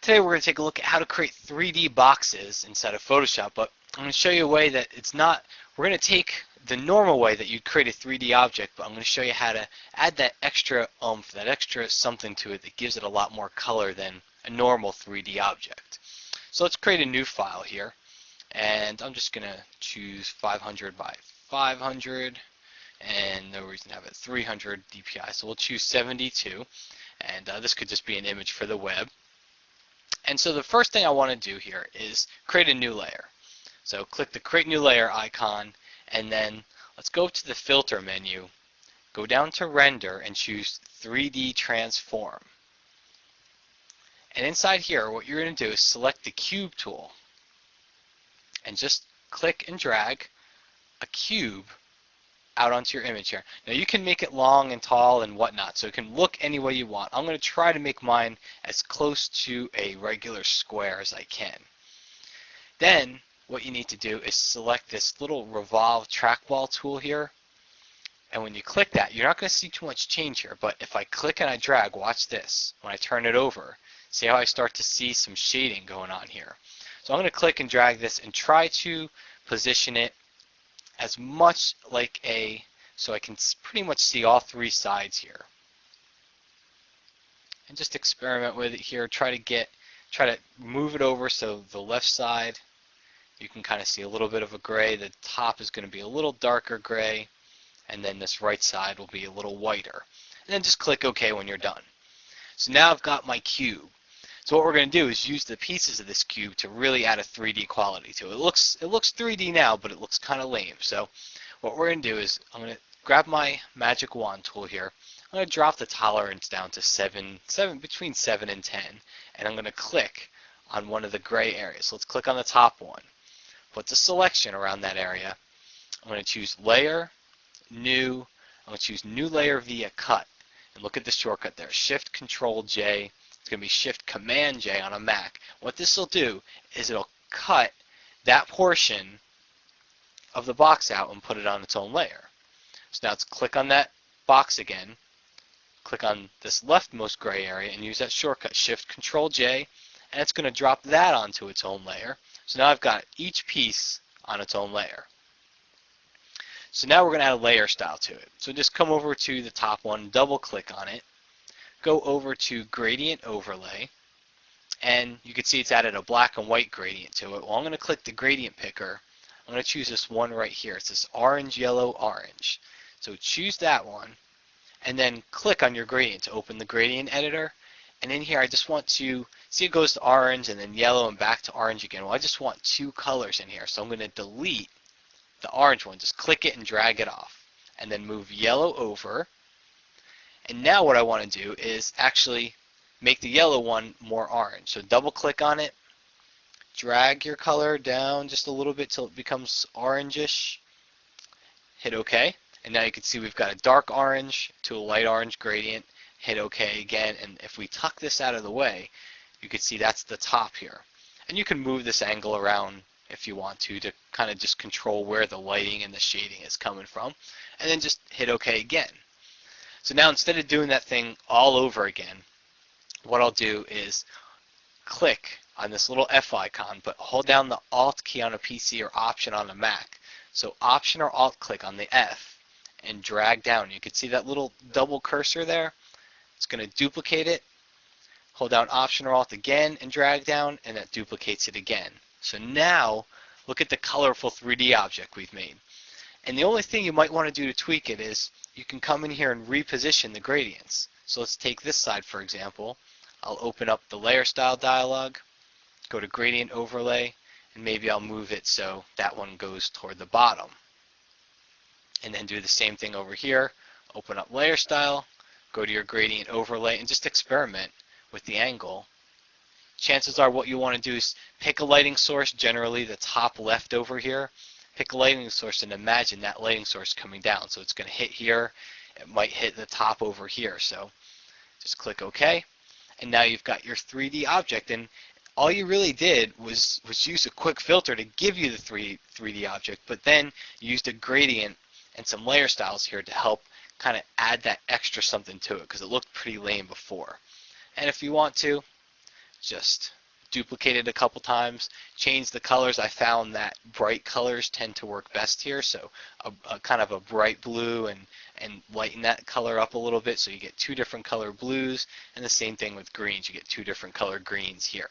Today we're going to take a look at how to create 3D boxes inside of Photoshop, but I'm going to show you a way that it's not, we're going to take the normal way that you'd create a 3D object, but I'm going to show you how to add that extra oomph, that extra something to it that gives it a lot more color than a normal 3D object. So let's create a new file here, and I'm just going to choose 500 by 500, and no reason to have it 300 DPI, so we'll choose 72, and this could just be an image for the web. And so the first thing I want to do here is create a new layer. So click the Create New Layer icon, and then let's go to the Filter menu, go down to Render, and choose 3D Transform. And inside here, what you're going to do is select the Cube tool, and just click and drag a cube out onto your image here. Now you can make it long and tall and whatnot, so it can look any way you want. I'm going to try to make mine as close to a regular square as I can. Then what you need to do is select this little revolve trackball tool here, and when you click that, you're not going to see too much change here, but if I click and I drag, watch this. When I turn it over, see how I start to see some shading going on here. So I'm going to click and drag this and try to position it as much like so I can pretty much see all three sides here. And just experiment with it here. Try to move it over so the left side, you can kind of see a little bit of a gray. The top is going to be a little darker gray, and then this right side will be a little whiter. And then just click OK when you're done. So now I've got my cube. So what we're going to do is use the pieces of this cube to really add a 3D quality to it. It looks 3D now, but it looks kind of lame. So what we're going to do is I'm going to grab my magic wand tool here. I'm going to drop the tolerance down to between 7 and 10, and I'm going to click on one of the gray areas. So let's click on the top one. Put the selection around that area. I'm going to choose Layer, New. I'm going to choose New Layer via Cut. And look at the shortcut there, Shift Control J. It's going to be Shift Command J on a Mac. What this will do is it'll cut that portion of the box out and put it on its own layer. So now let's click on that box again, click on this leftmost gray area and use that shortcut Shift Control J, and it's going to drop that onto its own layer. So now I've got each piece on its own layer. So now we're going to add a layer style to it. So just come over to the top one, double click on it, go over to Gradient Overlay, and you can see it's added a black and white gradient to it. Well, I'm going to click the gradient picker. I'm going to choose this one right here. It's this orange, yellow, orange. So choose that one, and then click on your gradient to open the gradient editor. And in here, I just want to see it goes to orange and then yellow and back to orange again. Well, I just want two colors in here, so I'm going to delete the orange one. Just click it and drag it off, and then move yellow over. And now what I want to do is actually make the yellow one more orange. So double click on it, drag your color down just a little bit till it becomes orangish, hit OK, and now you can see we've got a dark orange to a light orange gradient, hit OK again, and if we tuck this out of the way, you can see that's the top here. And you can move this angle around if you want to kind of just control where the lighting and the shading is coming from, and then just hit OK again. So now instead of doing that thing all over again, what I'll do is click on this little F icon, but hold down the Alt key on a PC or Option on a Mac. So Option or Alt click on the F and drag down. You can see that little double cursor there. It's going to duplicate it. Hold down Option or Alt again and drag down, and that duplicates it again. So now look at the colorful 3D object we've made. And the only thing you might want to do to tweak it is you can come in here and reposition the gradients. So let's take this side for example. I'll open up the layer style dialog, go to gradient overlay, and maybe I'll move it so that one goes toward the bottom. And then do the same thing over here, open up layer style, go to your gradient overlay, and just experiment with the angle. Chances are what you want to do is pick a lighting source, generally the top left over here. Pick a lighting source and imagine that lighting source coming down. So it's going to hit here, it might hit the top over here. So just click OK, and now you've got your 3D object. And all you really did was use a quick filter to give you the 3D object, but then you used a gradient and some layer styles here to help kind of add that extra something to it because it looked pretty lame before. And if you want to, just duplicate it a couple times, change the colors. I found that bright colors tend to work best here, so a kind of a bright blue and lighten that color up a little bit so you get two different color blues, and the same thing with greens, you get two different color greens here.